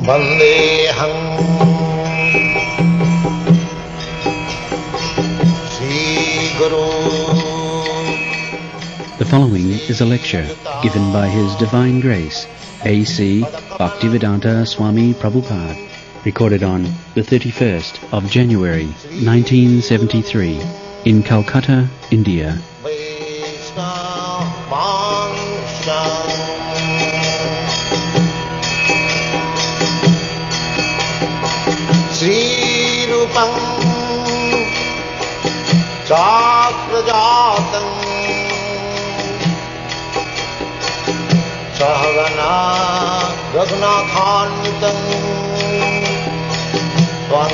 Vandeham Sri Guru. The following is a lecture given by His Divine Grace, A.C. Bhaktivedanta Swami Prabhupada, recorded on the 31st of January 1973 in Calcutta, India. Sri Rupam Chakrajatam Sahagana Raghunathanvitam Tvam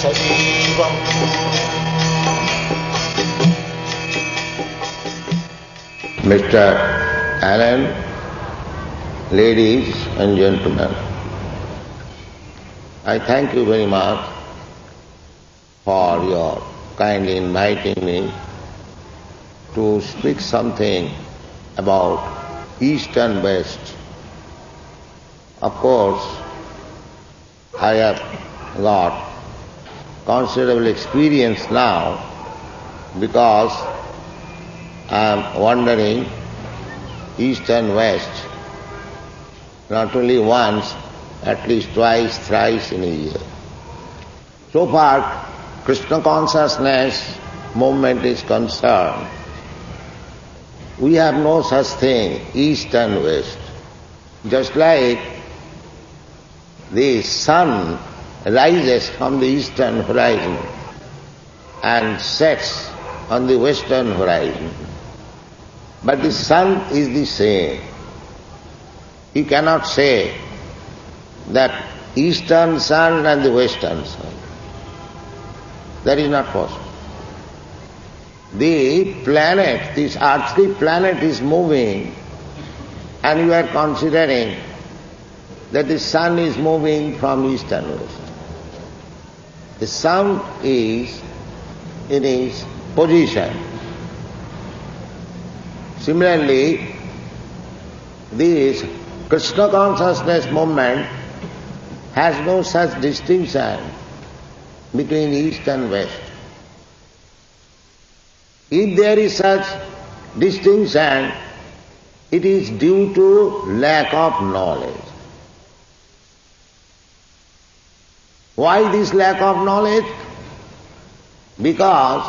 Sajivam. Mr. Allen, ladies and gentlemen, I thank you very much for your kindly inviting me to speak something about East and West. Of course, I have got considerable experience now because I am wandering East and West not only once, at least twice, thrice in a year. So far, Krishna consciousness movement is concerned, we have no such thing, East and West. Just like the sun rises from the eastern horizon and sets on the western horizon, but the sun is the same. You cannot say that eastern sun and the western sun. That is not possible. The planet, this earthly planet is moving, and you are considering that the sun is moving from east and west. The sun is in its position. Similarly, this Krishna consciousness movement has no such distinction between east and west. If there is such distinction, it is due to lack of knowledge. Why this lack of knowledge? Because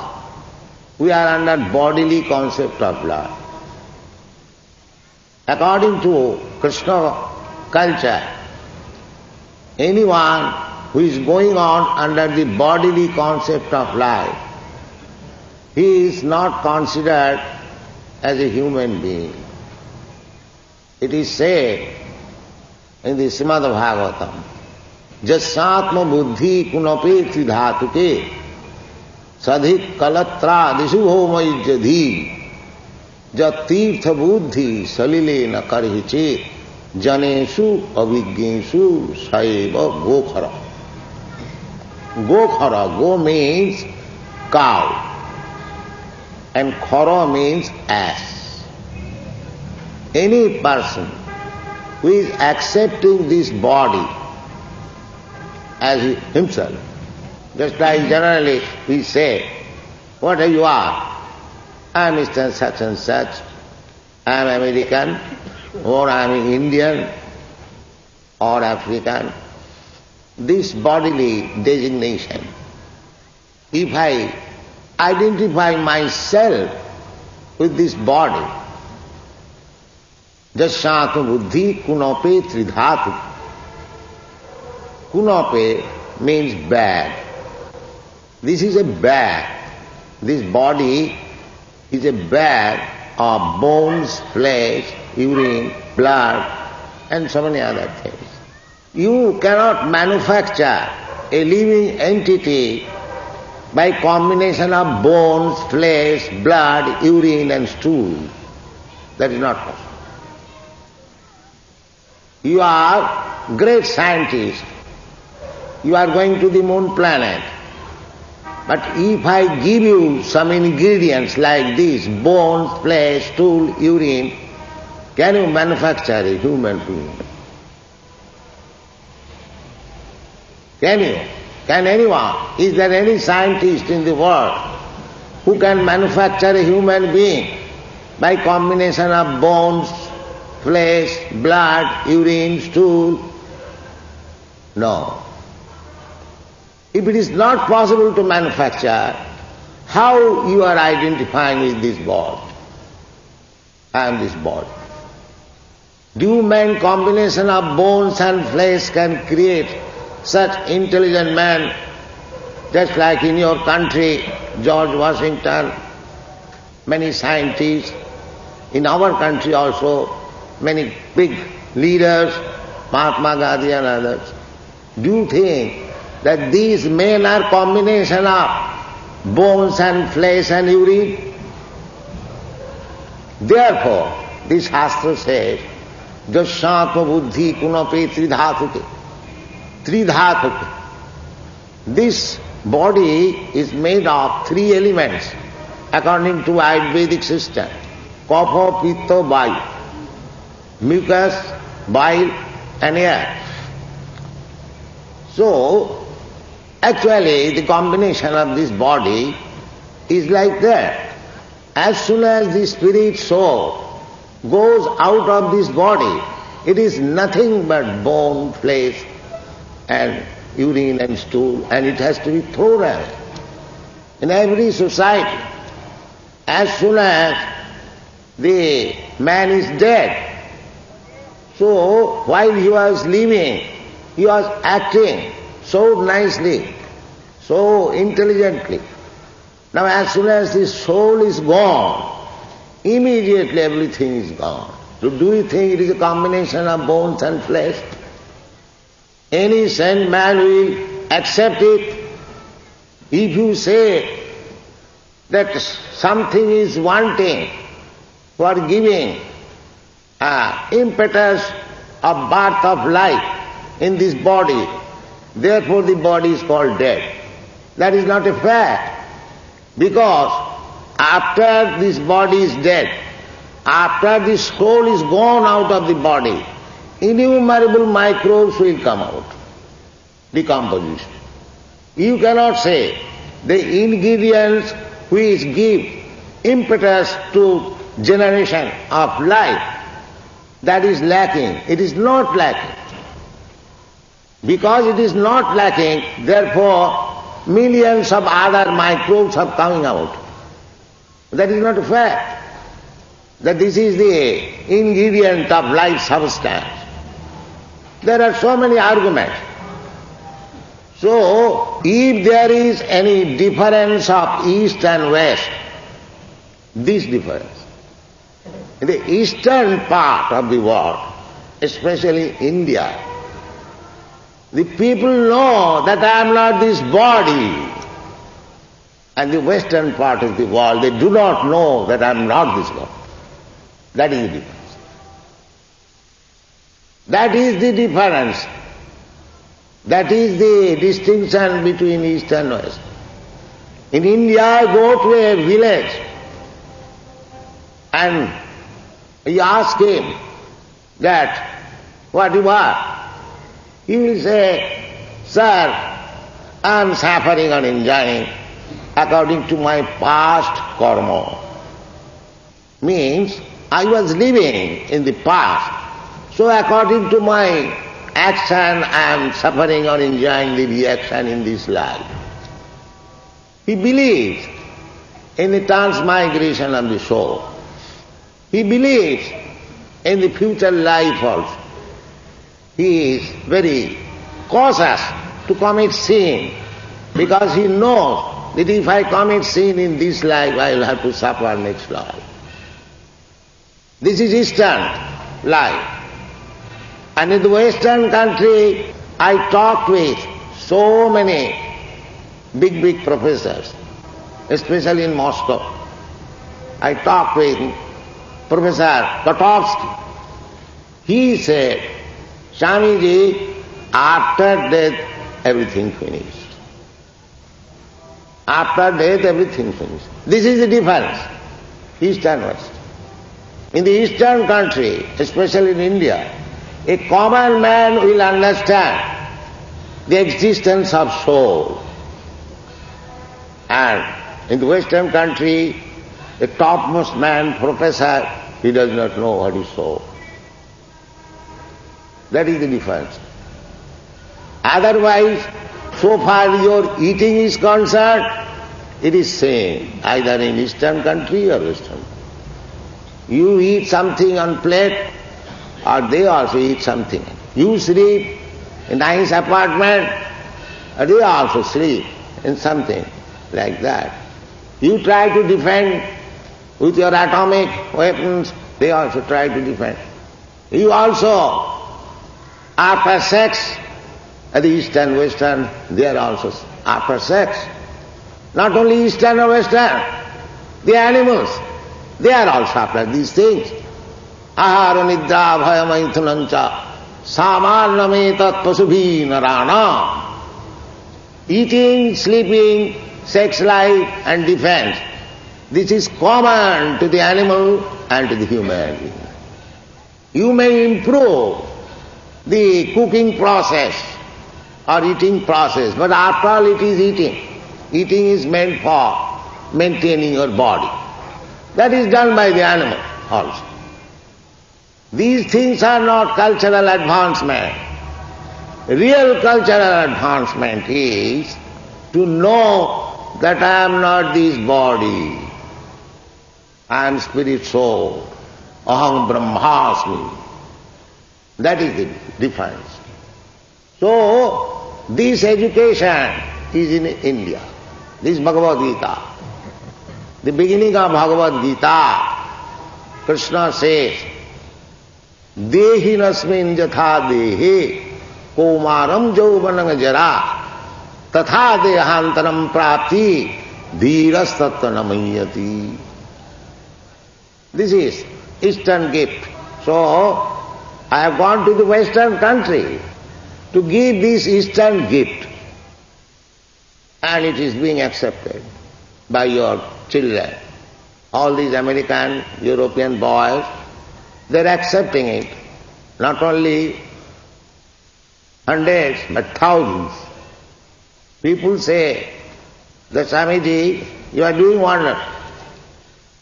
we are under bodily concept of life. According to Krishna culture, anyone who is going on under the bodily concept of life, he is not considered as a human being. It is said in the Srimad Bhagavatam, Jasatma buddhi kunapeti dhatuke sadhik kalatra disubho maijjadhi jatirtha buddhi salile na karhiche janeshu abhigneshu saiva gokhara. Gokhara, go means cow, and khara means ass. Any person who is accepting this body as himself, just like generally we say, what you are? I am Mr. such and such, I am American, or I am Indian, or African. This bodily designation, if I identify myself with this body, Jasyātu buddhi kunape tridhātu. Kunape means bag. This is a bag. This body is a bag of bones, flesh, urine, blood, and so many other things. You cannot manufacture a living entity by combination of bones, flesh, blood, urine and stool. That is not possible. You are great scientist. You are going to the moon planet. But if I give you some ingredients like this, bones, flesh, stool, urine, can you manufacture a human being? Can you? Can anyone? Is there any scientist in the world who can manufacture a human being by combination of bones, flesh, blood, urine, stool? No. If it is not possible to manufacture, how you are identifying with this body? I am this body. Do you mean combination of bones and flesh can create such intelligent man, just like in your country, George Washington, many scientists, in our country also, many big leaders, Mahatma Gandhi and others. Do you think that these men are combination of bones and flesh and urine? Therefore, this Shastra says, Jasyatma buddhi kunape tridhatuke. Tridhatuke. This body is made of three elements according to Ayurvedic system. Kapha, Pitta, Vayu. Mucus, bile and air. So, actually the combination of this body is like that. As soon as the spirit soul goes out of this body, it is nothing but bone, flesh and urine and stool, and it has to be thrown away. In every society, as soon as the man is dead, so while he was living, he was acting so nicely, so intelligently. Now as soon as the soul is gone, immediately everything is gone. So do you think it is a combination of bones and flesh? Any sane man will accept it. If you say that something is wanting for giving impetus of birth of life in this body, therefore the body is called dead. That is not a fact. Because after this body is dead, after the soul is gone out of the body, innumerable microbes will come out. Decomposition. You cannot say the ingredients which give impetus to generation of life, that is lacking. It is not lacking. Because it is not lacking, therefore millions of other microbes are coming out. That is not a fact. That this is the ingredient of life substance. There are so many arguments. So, if there is any difference of East and West, this difference, in the eastern part of the world, especially India, the people know that I am not this body. And the western part of the world, they do not know that I am not this body. That is the difference. That is the difference. That is the distinction between East and West. In India, go to a village and you ask him that, what you are? He will say, sir, I am suffering and enjoying according to my past karma. Means, I was living in the past, so according to my action, I am suffering or enjoying the reaction in this life. He believes in the transmigration of the soul. He believes in the future life also. He is very cautious to commit sin because he knows that if I commit sin in this life, I will have to suffer next life. This is Eastern life. And in the Western country, I talked with so many big professors, especially in Moscow. I talked with Professor Kotovsky. He said, Swamiji, after death, everything finished. After death, everything finished. This is the difference, East and West. In the Eastern country, especially in India, a common man will understand the existence of soul. And in the Western country, a topmost man, professor, he does not know what is soul. That is the difference. Otherwise, so far your eating is concerned, it is same, either in Eastern country or Western. You eat something on plate, or they also eat something. You sleep in nice apartment, or they also sleep in something like that. You try to defend with your atomic weapons, they also try to defend. You also, after sex, at the Eastern, Western, they are also after sex. Not only Eastern or Western, the animals, they are also after these things. Ahara nidra bhayamaithunancha samarnametat pasubhi narana. Eating, sleeping, sex life and defense, this is common to the animal and to the human being. You may improve the cooking process or eating process, but after all it is eating. Eating is meant for maintaining your body. That is done by the animal also. These things are not cultural advancement. Real cultural advancement is to know that I am not this body. I am spirit soul. Aham brahmasmi. That is the difference. So, this education is in India. This Bhagavad Gita. The beginning of Bhagavad Gita, Krishna says, Dehi nasmin jatha dehe komaram jauvanam jara tatha dehantaram prapti dhiras tattva namayati. This is Eastern gift. So, I have gone to the Western country to give this Eastern gift. And it is being accepted by your children. All these American, European boys, they are accepting it. Not only hundreds, but thousands. People say, that Swamiji, you are doing wonderful.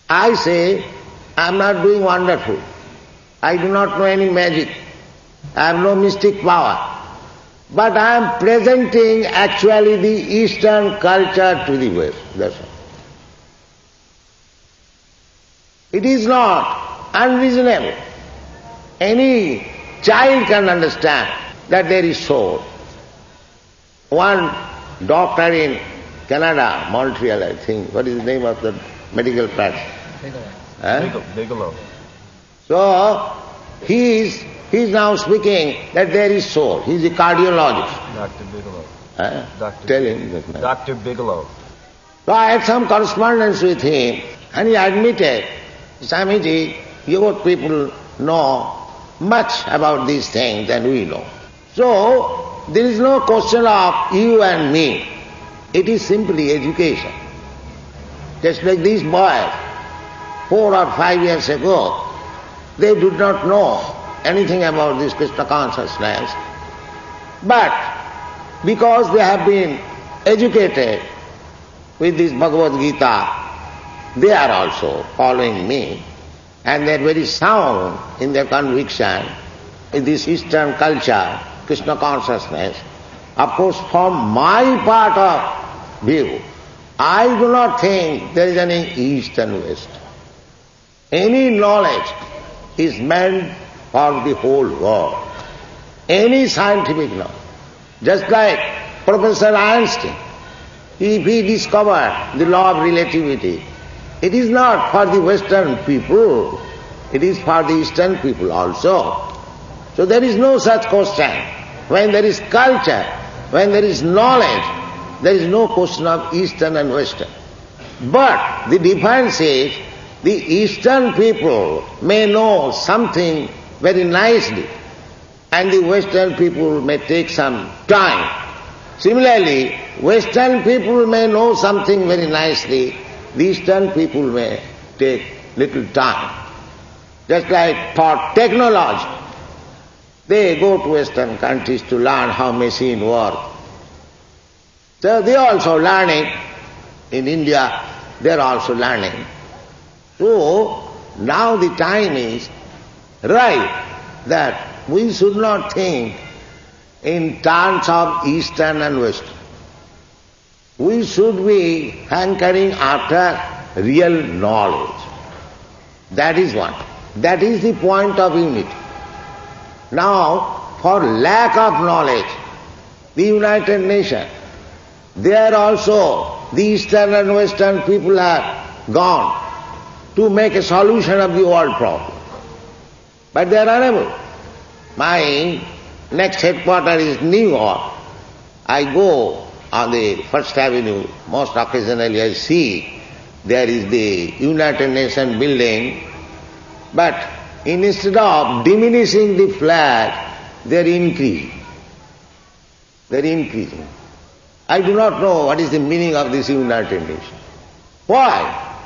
I say, I am not doing wonderful. I do not know any magic. I have no mystic power. But I am presenting actually the Eastern culture to the West. That's all. It is not unreasonable. Any child can understand that there is soul. One doctor in Canada, Montreal I think, what is the name of the medical practice? Bigelow. So, he is now speaking that there is soul. He is a cardiologist. Dr. Bigelow. Tell him that man. Dr. Bigelow. So I had some correspondence with him and he admitted, Swamiji, your people know much about these things than we know. So, there is no question of you and me. It is simply education. Just like these boys, 4 or 5 years ago, they did not know anything about this Krishna consciousness. But because they have been educated with this Bhagavad Gita, they are also following me and they are very sound in their conviction in this Eastern culture, Krishna consciousness. Of course, from my part of view, I do not think there is any East and West. Any knowledge is meant for the whole world. Any scientific knowledge. Just like Professor Einstein, if he discovered the law of relativity, it is not for the Western people, it is for the Eastern people also. So there is no such question. When there is culture, when there is knowledge, there is no question of Eastern and Western. But the difference is, the Eastern people may know something very nicely, and the Western people may take some time. Similarly, Western people may know something very nicely, the Eastern people may take little time. Just like for technology, they go to Western countries to learn how machine work. So they are also learning. In India, they are also learning. So now the time is right that we should not think in terms of Eastern and Western. We should be hankering after real knowledge. That is one. That is the point of unity. Now, for lack of knowledge, the United Nations, there also the Eastern and Western people have gone to make a solution of the world problem. But they are unable. My next headquarters is New York. I go on the First Avenue, most occasionally I see there is the United Nations building, but instead of diminishing the flag, they are increasing. They are increasing. I do not know what is the meaning of this United Nations. Why?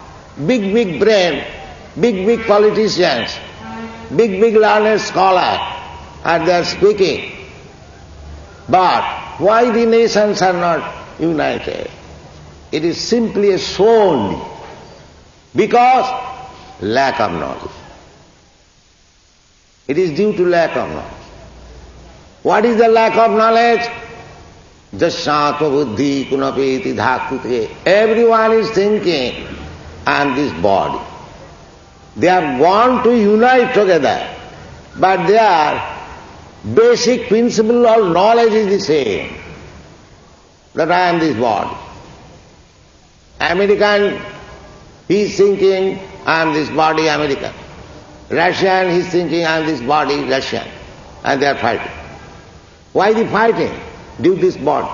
Big brain, big politicians, big learned scholars are there speaking. But why the nations are not united? It is simply a solely because lack of knowledge. It is due to lack of knowledge. What is the lack of knowledge? Jasyatma buddhi kunapeti dhakute. Everyone is thinking, I am this body. They have gone to unite together, but their basic principle of knowledge is the same, that I am this body. American, he is thinking, I am this body, American. Russian, he is thinking, I am this body, Russian. And they are fighting. Why the fighting? Due to this body.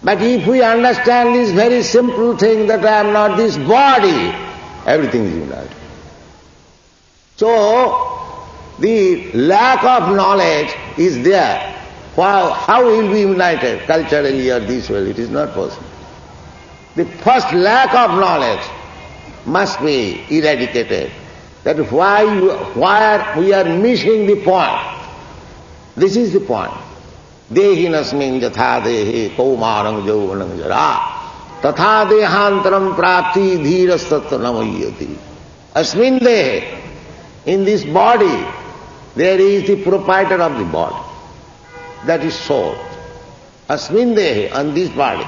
But if we understand this very simple thing that I am not this body, everything is united. So, the lack of knowledge is there. How will we united culturally or this way? It is not possible. The first lack of knowledge must be eradicated. That is why we are missing the point. This is the point. Dehinasmin jatha dehe kaumarang jauvanang jara tatha dehantaram prapti dhirastatta namayati. Asmin dehe, in this body, there is the proprietor of the body. That is soul. Asmin dehe, on this body,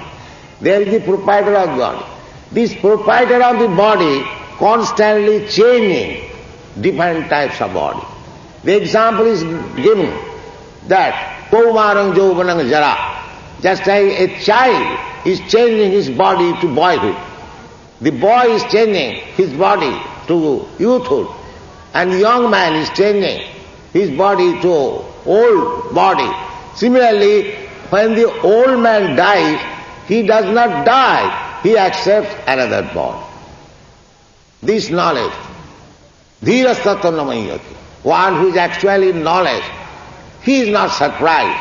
there is the proprietor of the body. This proprietor of the body constantly changing different types of body. The example is given that Kaumarang Jauvanang Jara, just like a child is changing his body to boyhood. The boy is changing his body to youthhood, and the young man is changing his body to old body. Similarly, when the old man dies, he does not die, he accepts another body. This knowledge, dhirastatta namayati, one who is actually in knowledge, he is not surprised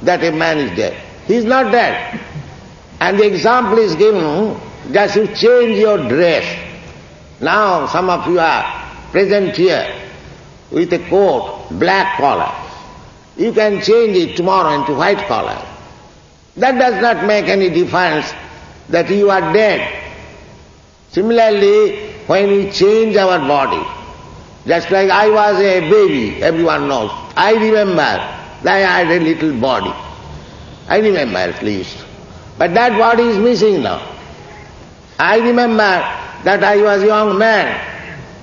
that a man is dead. He is not dead. And the example is given, just you change your dress. Now some of you are present here with a coat, black collar. You can change it tomorrow into white collar. That does not make any difference that you are dead. Similarly, when we change our body, just like I was a baby, everyone knows. I remember that I had a little body. I remember at least. But that body is missing now. I remember that I was a young man.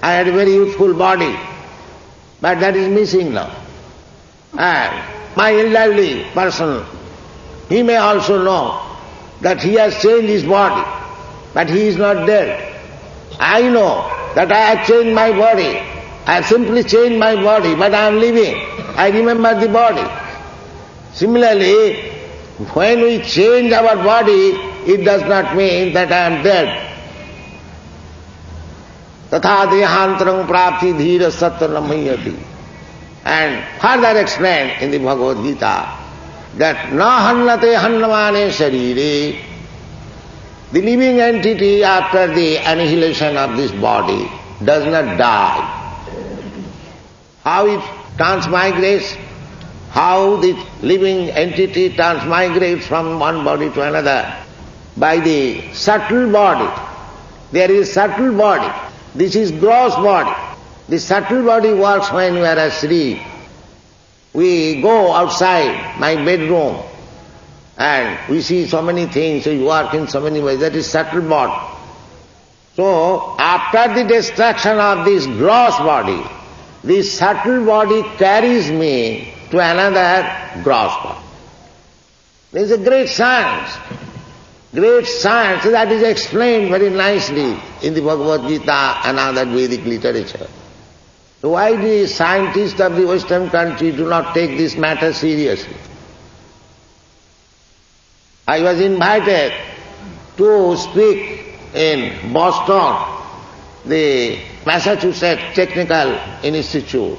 I had a very youthful body. But that is missing now. And my elderly person, he may also know that he has changed his body, but he is not dead. I know that I have changed my body. I have simply changed my body, but I am living. I remember the body. Similarly, when we change our body, it does not mean that I am dead. Tatha dehantaram prapti dhira sattva namayati. And further explained in the Bhagavad Gita that na hannate hannamane sharire, the living entity after the annihilation of this body does not die. How it transmigrates? how the living entity transmigrates from one body to another by the subtle body. There is subtle body. This is gross body. The subtle body works when we are asleep. We go outside my bedroom and we see so many things, we work in so many ways. That is subtle body. So, after the destruction of this gross body, this subtle body carries me to another gross body. There is a great science that is explained very nicely in the Bhagavad Gita and other Vedic literature. So why the scientists of the Western country do not take this matter seriously? I was invited to speak in Boston, the Massachusetts Technical Institute.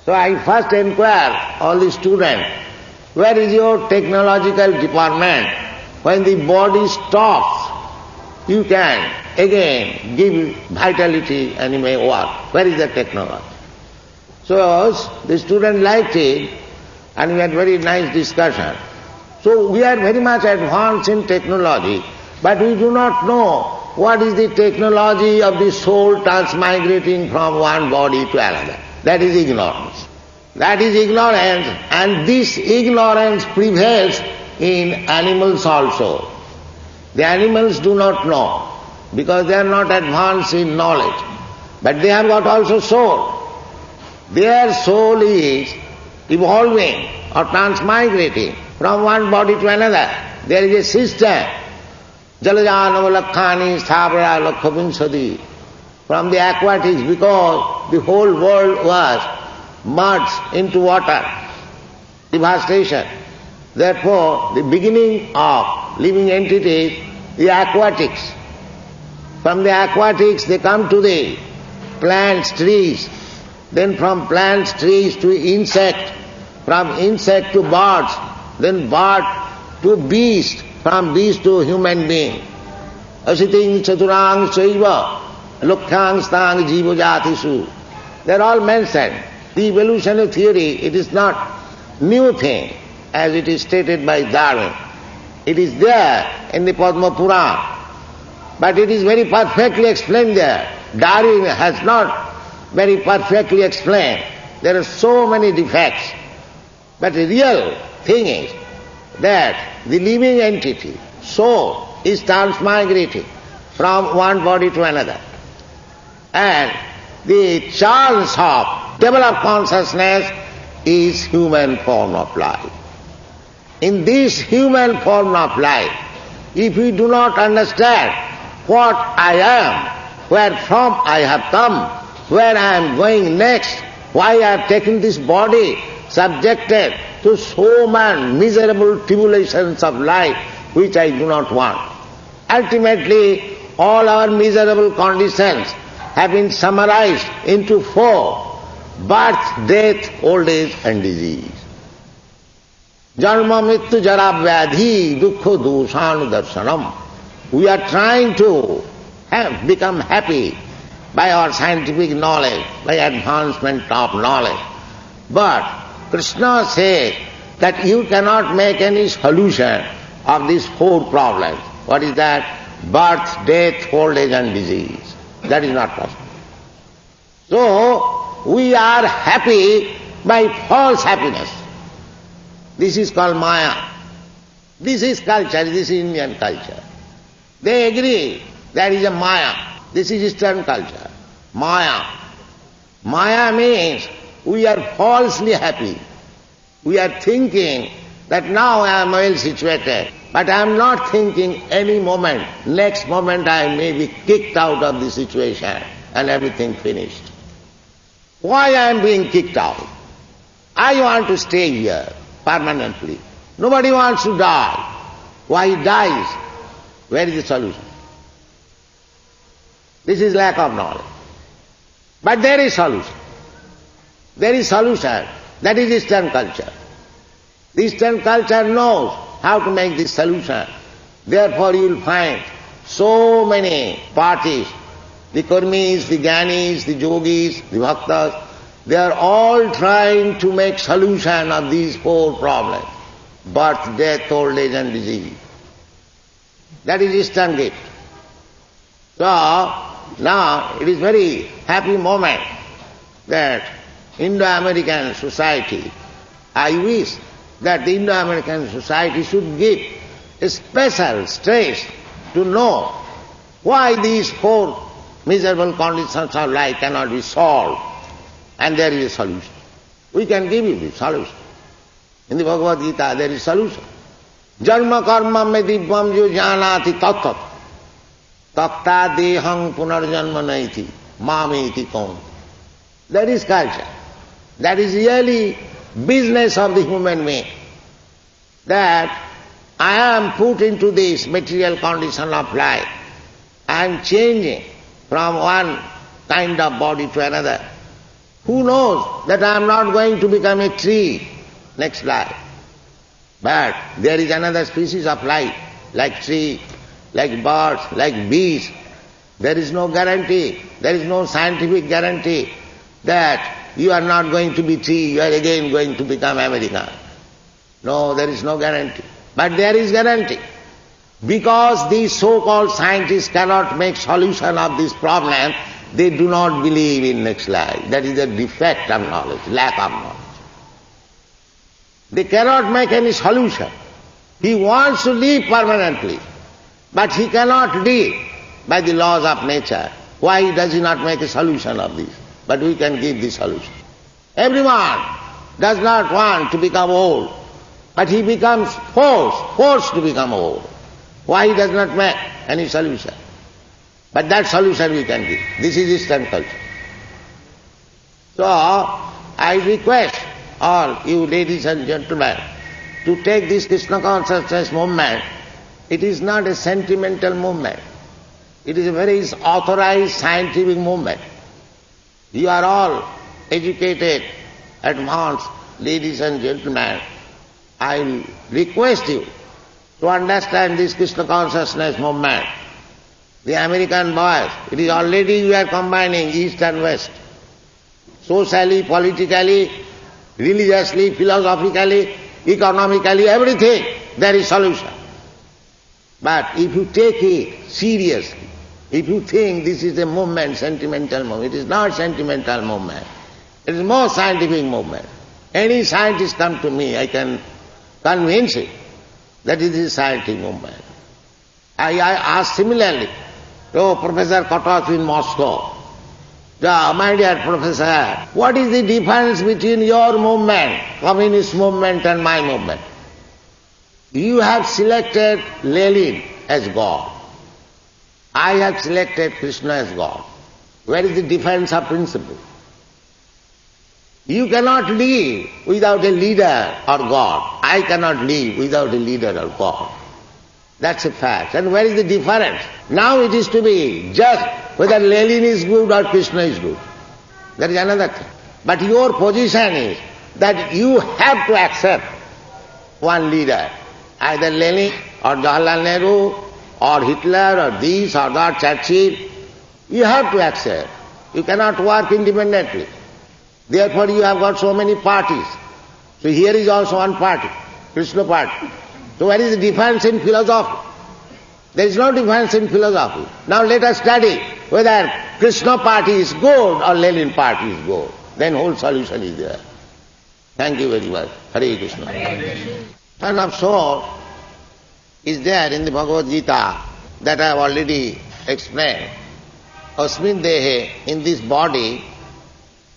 So I first inquired all the students, where is your technological department? When the body stops, you can again give vitality and you may work. Where is the technology? So the student liked it and we had very nice discussion. So we are very much advanced in technology, but we do not know what is the technology of the soul transmigrating from one body to another. That is ignorance. That is ignorance, and this ignorance prevails in animals also. The animals do not know because they are not advanced in knowledge, but they have got also soul. Their soul is evolving or transmigrating from one body to another. There is a system. Jalajanavalakkhani sthavara lakhavinsadi. From the aquatics, because the whole world was merged into water, devastation. Therefore, the beginning of living entities, the aquatics. From the aquatics they come to the plants, trees. Then from plants, trees to insect. From insect to birds. Then bird to beast. From beast to human being. Asiting chaturang chaiva lokhyang stang jiva jatisu. They are all mentioned. The evolutionary theory, it is not new thing as it is stated by Darwin. It is there in the Padma Purana, but it is very perfectly explained there. Darwin has not very perfectly explained. There are so many defects. But the real thing is that the living entity, soul, is transmigrating from one body to another. And the chance of developed consciousness is human form of life. In this human form of life, if we do not understand what I am, where from I have come, where I am going next, why I have taken this body, subjected to so many miserable tribulations of life which I do not want. Ultimately, all our miserable conditions have been summarized into four: birth, death, old age and disease. Janma mrityu jara vyadhi dukkha doshanu darshanam. We are trying to become happy by our scientific knowledge, by advancement of knowledge. But Krishna said that you cannot make any solution of these four problems. What is that? Birth, death, old age and disease. That is not possible. So, we are happy by false happiness. This is called Maya. This is culture, this is Indian culture. They agree that is a Maya. This is Eastern culture. Maya. Maya means we are falsely happy. We are thinking that now I am well situated, but I am not thinking any moment, next moment I may be kicked out of the situation and everything finished. Why I am being kicked out? I want to stay here permanently. Nobody wants to die. Why he dies? Where is the solution? This is lack of knowledge. But there is solution. There is solution. That is Eastern culture. The Eastern culture knows how to make this solution. Therefore you will find so many parties, the Karmis, the Gyanis, the Yogis, the Bhaktas, They are all trying to make solution of these four problems: birth, death, old age and disease. That is Eastern gift. So, now it is very happy moment that Indo-American society, I wish that the Indo-American society should give a special stress to know why these four miserable conditions of life cannot be solved, and there is a solution. We can give you the solution. In the Bhagavad Gita there is solution. Janma karma me divyam jo janati tattat takta dehang punarjanma naiti mameti kaun. That is culture. That is really business of the human being. That I am put into this material condition of life. I am changing from one kind of body to another. Who knows that I am not going to become a tree next life? But there is another species of life, like tree, like birds, like bees. There is no guarantee, there is no scientific guarantee that you are not going to be tree, you are again going to become American. No, there is no guarantee. But there is guarantee. Because these so-called scientists cannot make solution of this problem, they do not believe in next life. That is a defect of knowledge, lack of knowledge. They cannot make any solution. He wants to live permanently, but he cannot live by the laws of nature. Why does he not make a solution of this? But we can give the solution. Everyone does not want to become old, but he becomes forced to become old. Why he does not make any solution? But that solution we can give. This is Eastern culture. So, I request all you ladies and gentlemen to take this Krishna consciousness movement. It is not a sentimental movement. It is a very authorized scientific movement. You are all educated, advanced ladies and gentlemen. I request you to understand this Krishna consciousness movement. The American boys, it is already we are combining East and West. Socially, politically, religiously, philosophically, economically, everything, there is solution. But if you take it seriously, if you think this is a movement, sentimental movement, it is not sentimental movement. It is more scientific movement. Any scientist come to me, I can convince him that it is a scientific movement. I ask similarly, Professor Kotov in Moscow, my dear professor, what is the difference between your movement, communist movement, and my movement? You have selected Lenin as God. I have selected Krishna as God. Where is the difference of principle? You cannot live without a leader or God. I cannot live without a leader or God. That's a fact. And where is the difference? Now it is to be judged whether Lenin is good or Krishna is good. That is another thing. But your position is that you have to accept one leader, either Lenin or Jawaharlal Nehru or Hitler or this or that, Churchill. You have to accept. You cannot work independently. Therefore you have got so many parties. So here is also one party, Krishna party. So where is the difference in philosophy? There is no difference in philosophy. Now let us study whether Krishna party is good or Lenin party is good. Then whole solution is there. Thank you very much. Hare Krishna. Son of soul is there in the Bhagavad Gita that I have already explained. Asmin dehe, in this body,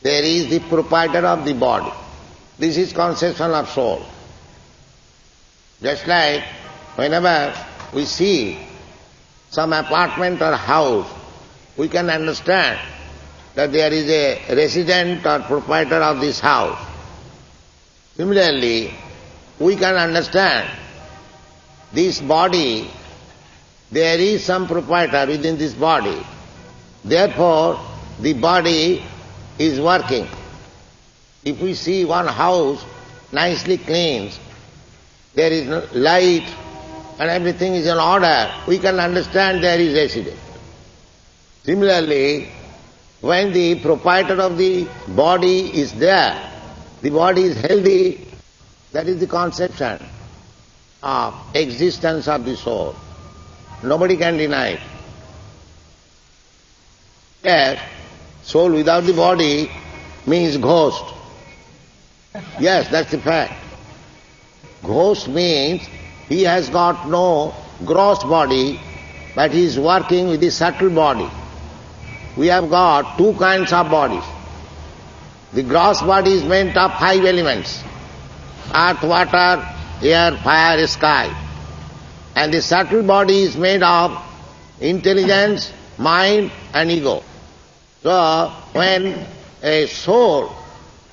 there is the proprietor of the body. This is conception of soul. Just like whenever we see some apartment or house, we can understand that there is a resident or proprietor of this house. Similarly, we can understand this body, there is some proprietor within this body. Therefore, the body is working. If we see one house nicely cleaned, there is light and everything is in order, we can understand there is resident. Similarly, when the proprietor of the body is there, the body is healthy, that is the conception of existence of the soul. Nobody can deny it. Yes, soul without the body means ghost. Yes, that's the fact. Ghost means he has got no gross body, but he is working with the subtle body. We have got two kinds of bodies. The gross body is made of 5 elements: earth, water, air, fire, sky. And the subtle body is made of intelligence, mind and ego. So when a soul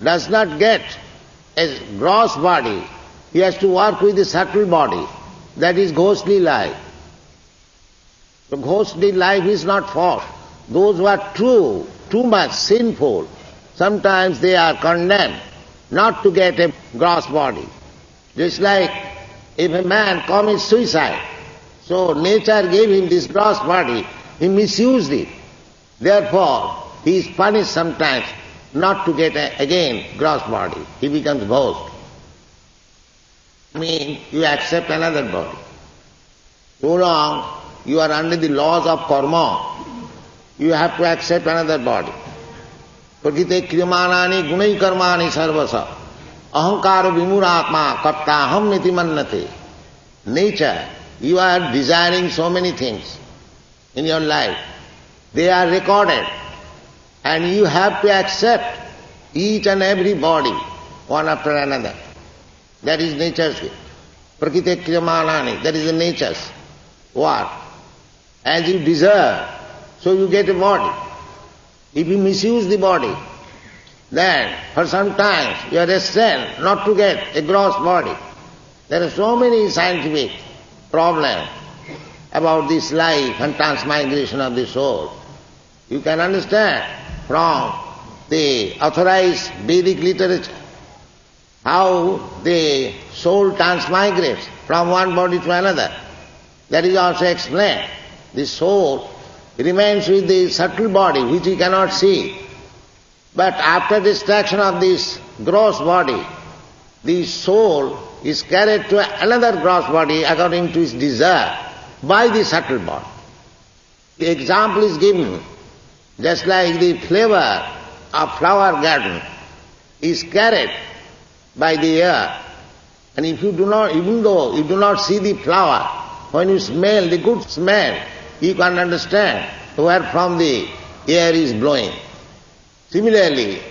does not get a gross body, he has to work with the subtle body. That is ghostly life. So ghostly life is not false. Those who are too much sinful, sometimes they are condemned not to get a gross body. Just like if a man commits suicide, so nature gave him this gross body, he misused it. Therefore, he is punished sometimes not to get again gross body. He becomes ghost. You accept another body. So long you are under the laws of karma, you have to accept another body. Prakite kriyamanani gunai karmani sarvasa ahankara vimuratma kattaham niti mannate. Nature, you are desiring so many things in your life. They are recorded and you have to accept each and every body one after another. That is nature's way. Prakite kriyamanani, that is the nature's work. As you deserve, so you get a body. If you misuse the body, then for some time you are restrained not to get a gross body. There are so many scientific problems about this life and transmigration of the soul. You can understand from the authorized Vedic literature how the soul transmigrates from one body to another. That is also explained. The soul remains with the subtle body which we cannot see. But after distraction of this gross body, the soul is carried to another gross body according to its desire by the subtle body. The example is given just like the flavor of flower garden is carried by the air. And if you do not, even though you do not see the flower, when you smell the good smell, you can understand where from the air is blowing. Similarly,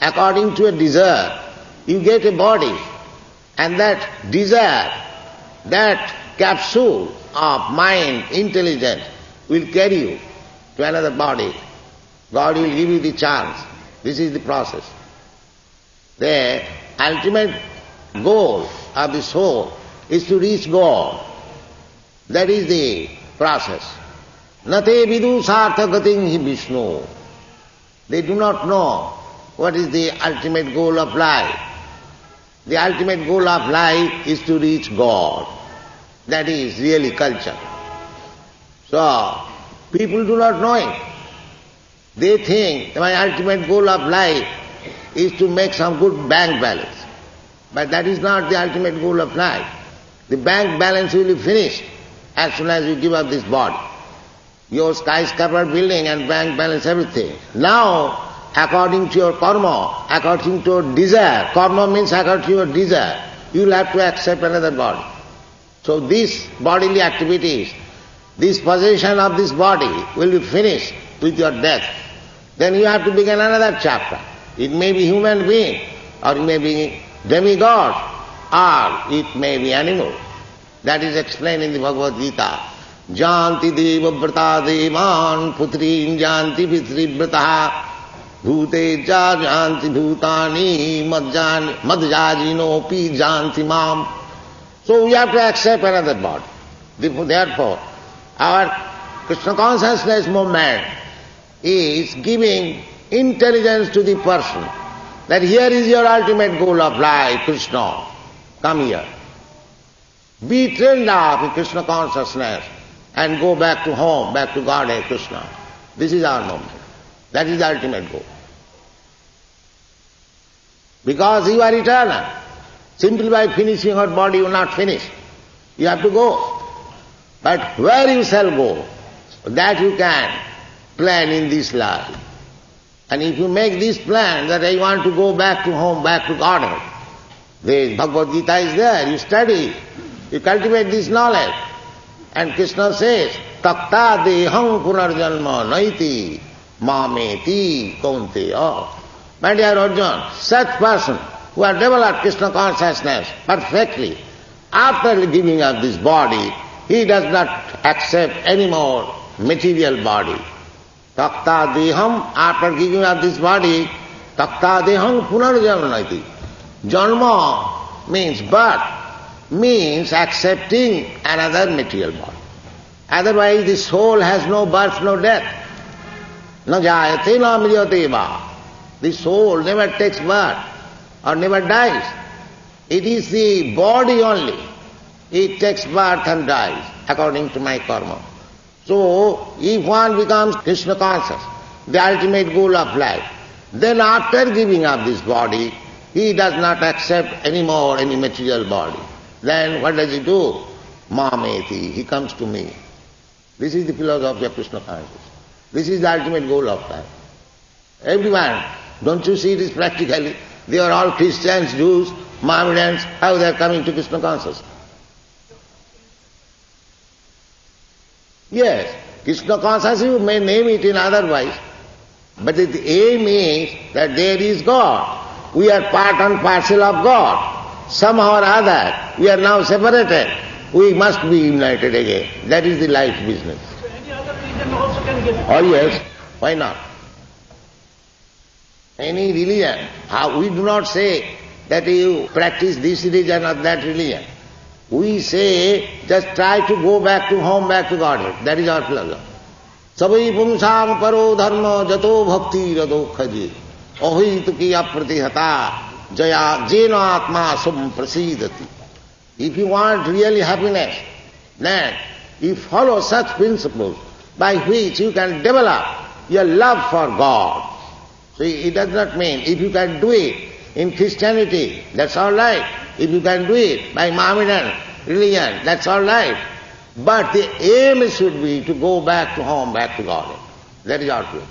according to a desire, you get a body, and that desire, that capsule of mind, intelligence, will carry you to another body. God will give you the chance. This is the process. The ultimate goal of the soul is to reach God. That is the process. Nate vidu sartha gating hi Vishnu. They do not know what is the ultimate goal of life. The ultimate goal of life is to reach God. That is really culture. So, people do not know it. They think my ultimate goal of life is to make some good bank balance. But that is not the ultimate goal of life. The bank balance will be finished as soon as you give up this body. Your skyscraper building and bank balance, everything. Now, according to your karma, according to your desire, karma means according to your desire, you will have to accept another body. So these bodily activities, this possession of this body will be finished with your death. Then you have to begin another chapter. It may be human being, or it may be demigod, or it may be animal. That is explained in the Bhagavad Gita. Janti deva vrata devan putrin janti pitri vrata bhute ja janti bhutani madjajino pi janti mam. So we have to accept another body. Therefore, our Krishna consciousness movement is giving intelligence to the person that here is your ultimate goal of life, Krishna. Come here. Be trained up in Krishna consciousness and go back to home, back to Godhead, Krishna. This is our movement. That is the ultimate goal. Because you are eternal. Simply by finishing your body you are not finished. You have to go. But where you shall go, that you can plan in this life. And if you make this plan that I want to go back to home, back to Godhead, the Bhagavad Gita is there, you study, you cultivate this knowledge. And Krishna says, Takta deham punarjanma naiti mameti kaunteya. My dear Arjuna, such person who has developed Krishna consciousness perfectly, after giving up this body, he does not accept any more material body. Takta deham, after giving up this body, takta deham punarjanma naiti. Janma means birth, means accepting another material body. Otherwise the soul has no birth, no death. Na jayate na mriyate va. The soul never takes birth or never dies. It is the body only. It takes birth and dies according to my karma. So if one becomes Krishna conscious, the ultimate goal of life, then after giving up this body, he does not accept any more any material body. Then what does he do? Mameti, he comes to me. This is the philosophy of Krishna consciousness. This is the ultimate goal of life. Everyone, don't you see this practically? They are all Christians, Jews, Mohammedans, how they are coming to Krishna consciousness. Yes, Krishna consciousness you may name it in otherwise, but the aim is that there is God. We are part and parcel of God. Somehow or other, we are now separated. We must be united again. That is the life business. So any other religion also can get it? Oh yes, why not? Any religion. We do not say that you practice this religion or that religion. We say just try to go back to home, back to Godhead. That is our philosophy. Sabai pumsam paro dharma jato bhakti rado khaji. Ohit ki apratihata jaya jena atma sum prasidati. If you want really happiness, then you follow such principles by which you can develop your love for God. So it does not mean if you can do it in Christianity, that's all right. If you can do it by Mohammedan religion, that's all right. But the aim should be to go back to home, back to God. That is our goal.